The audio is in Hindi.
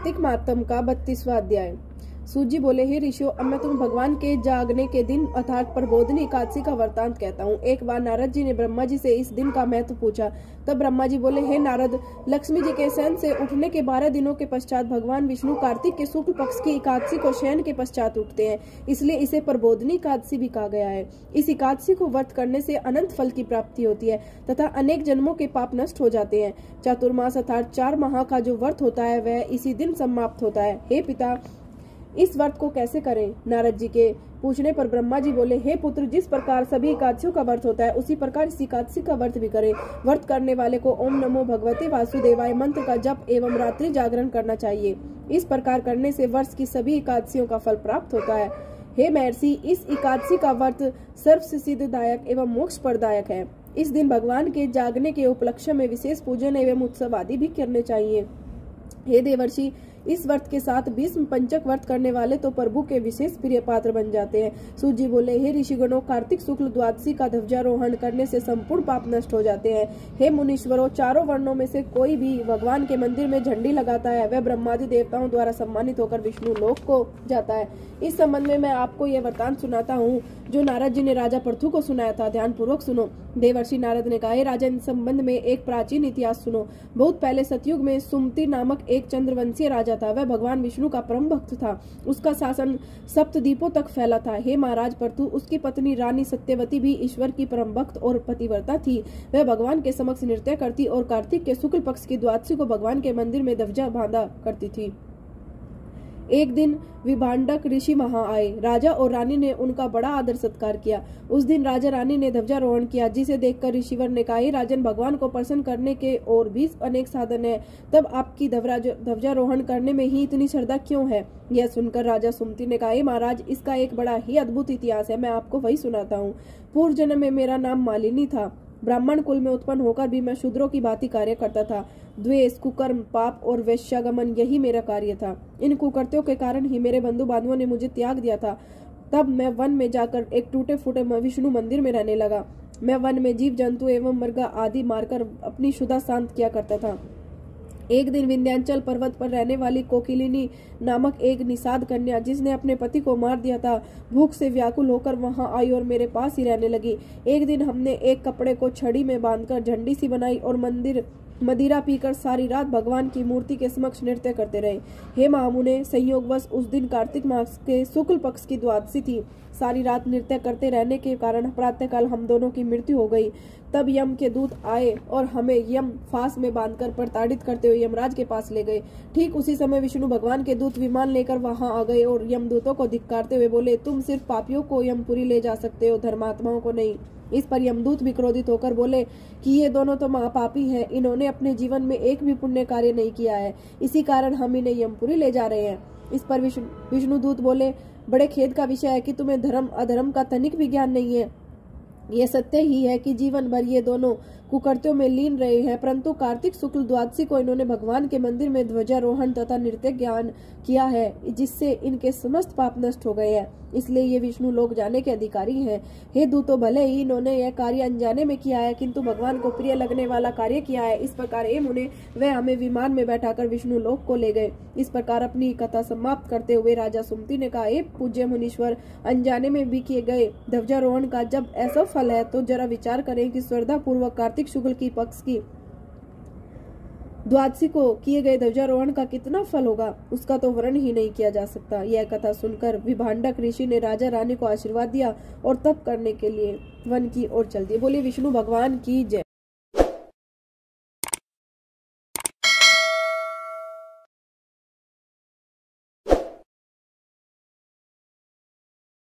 कार्तिक मातम का 32वां अध्याय। सूत जी बोले, हे ऋषियों, अब मैं तुम भगवान के जागने के दिन अर्थात प्रबोधनी एकादशी का वृतांत कहता हूँ। एक बार नारद जी ने ब्रह्मा जी से इस दिन का महत्व पूछा। तब ब्रह्मा जी बोले, हे नारद, लक्ष्मी जी के शयन से उठने के 12 दिनों के पश्चात भगवान विष्णु कार्तिक के शुक्ल पक्ष की एकादशी को शयन के पश्चात उठते हैं, इसलिए इसे प्रबोधनी एकादशी भी कहा गया है। इस एकादशी को व्रत करने से अनंत फल की प्राप्ति होती है तथा अनेक जन्मों के पाप नष्ट हो जाते हैं। चातुर्मास अर्थात 4 माह का जो व्रत होता है वह इसी दिन समाप्त होता है। हे पिता, इस व्रत को कैसे करें? नारद जी के पूछने पर ब्रह्मा जी बोले, हे पुत्र, जिस प्रकार सभी एकादशियों का व्रत होता है उसी प्रकार इस एकादशी का व्रत भी करें। व्रत करने वाले को ओम नमो भगवते वासुदेवाय मंत्र का जप एवं रात्रि जागरण करना चाहिए। इस प्रकार करने से वर्ष की सभी एकादशियों का फल प्राप्त होता है। हे महर्षि, इस एकादशी का व्रत सर्व सिद्धिदायक एवं मोक्ष प्रदायक है। इस दिन भगवान के जागने के उपलक्ष्य में विशेष पूजन एवं उत्सव आदि भी करने चाहिए। हे देवर्षि, इस व्रत के साथ भीष्म पंचक व्रत करने वाले तो प्रभु के विशेष प्रिय पात्र बन जाते हैं। सूत जी बोले, हे ऋषिगणों, कार्तिक शुक्ल द्वादशी का ध्वजारोहण करने से संपूर्ण पाप नष्ट हो जाते हैं। हे मुनीश्वरों, चारों वर्णों में से कोई भी भगवान के मंदिर में झंडी लगाता है वह ब्रह्मादि देवताओं द्वारा सम्मानित होकर विष्णु लोक को जाता है। इस संबंध में मैं आपको यह वृतांत सुनाता हूँ जो नारद जी ने राजा पृथु को सुनाया था। ध्यान पूर्वक सुनो। देवर्षि नारद ने कहा, राजा, इन संबंध में एक प्राचीन इतिहास सुनो। बहुत पहले सतयुग में सुमति नामक एक चंद्रवंशीय राजा था। वह भगवान विष्णु का परम भक्त था। उसका शासन सप्तद्वीपों तक फैला था। हे महाराज पृथु, उसकी पत्नी रानी सत्यवती भी ईश्वर की परम भक्त और पतिव्रता थी। वह भगवान के समक्ष नृत्य करती और कार्तिक के शुक्ल पक्ष की द्वादशी को भगवान के मंदिर में ध्वजा बांधा करती थी। एक दिन विभांडक ऋषि वहां आए। राजा और रानी ने उनका बड़ा आदर सत्कार किया। उस दिन राजा रानी ने ध्वजारोहण किया, जिसे देखकर ऋषिवर ने कहा, राजन, भगवान को प्रसन्न करने के और भी अनेक साधन है, तब आपकी ध्वजारोहण करने में ही इतनी श्रद्धा क्यों है? यह सुनकर राजा सुमति ने कहा, महाराज, इसका एक बड़ा ही अद्भुत इतिहास है, मैं आपको वही सुनाता हूँ। पूर्व जन्म में मेरा नाम मालिनी था। ब्राह्मण कुल में उत्पन्न होकर भी मैं शूद्रों की भांति कार्य करता था। द्वेष, कुकर्म, पाप और वैश्यागमन यही मेरा कार्य था। इन कुकृत्यों के कारण ही मेरे बंधु बांधवों ने मुझे त्याग दिया था। तब मैं वन में जाकर एक टूटे फूटे विष्णु मंदिर में रहने लगा। मैं वन में जीव जंतु एवं मृगा आदि मारकर अपनी क्षुधा शांत किया करता था। एक दिन विंध्याचल पर्वत पर रहने वाली कोकिलिनी नामक एक निषाद कन्या, जिसने अपने पति को मार दिया था, भूख से व्याकुल होकर वहां आई और मेरे पास ही रहने लगी। एक दिन हमने एक कपड़े को छड़ी में बांधकर झंडी सी बनाई और मदिरा पीकर सारी रात भगवान की मूर्ति के समक्ष नृत्य करते रहे। हे महामुने, संयोगवश उस दिन कार्तिक मास के शुक्ल पक्ष की द्वादशी थी। सारी रात नृत्य करते रहने के कारण प्रातःकाल हम दोनों की मृत्यु हो गई। तब यम के दूत आए और हमें यम फांस में बांधकर प्रताड़ित करते हुए यमराज के पास ले गए। ठीक उसी समय विष्णु भगवान के दूत विमान लेकर वहां आ गए और यमदूतों को धिक्कारते हुए बोले, तुम सिर्फ पापियों को यमपुरी ले जा सकते हो, धर्मात्माओं को नहीं। इस पर यमदूत भी क्रोधित होकर बोले कि ये दोनों तो महापापी हैं, इन्होंने अपने जीवन में एक भी पुण्य कार्य नहीं किया है, इसी कारण हम इन्हें यमपुरी ले जा रहे हैं। इस पर विष्णुदूत बोले, बड़े खेद का विषय है कि तुम्हें धर्म अधर्म का तनिक भी ज्ञान नहीं है। ये सत्य ही है कि जीवन भर ये दोनों कुकृत्यों में लीन रहे हैं, परंतु कार्तिक शुक्ल द्वादशी को इन्होंने भगवान के मंदिर में ध्वजारोहण तथा नृत्य ज्ञान किया है, जिससे इनके समस्त पाप नष्ट हो गए हैं, इसलिए ये विष्णु लोक जाने के अधिकारी हैं। हे दूतों, भले ही इन्होंने यह कार्य अनजाने में किया है, किंतु भगवान को प्रिय लगने वाला कार्य किया है। इस प्रकार हे मुने, वह हमें विमान में बैठाकर विष्णु लोक को ले गए। इस प्रकार अपनी कथा समाप्त करते हुए राजा सुमति ने कहा, हे पूज्य मुनीश्वर, अनजाने में भी किए गए ध्वजारोहण का जब ऐसा फल है तो जरा विचार करें कि श्रद्धा पूर्वक कार्तिक शुक्ल की पक्ष की द्वादशी को किए गए ध्वजारोहण का कितना फल होगा, उसका तो वर्णन ही नहीं किया जा सकता। यह कथा सुनकर विभांडक ऋषि ने राजा रानी को आशीर्वाद दिया और तप करने के लिए वन की ओर चल दिए। बोले विष्णु भगवान की जय।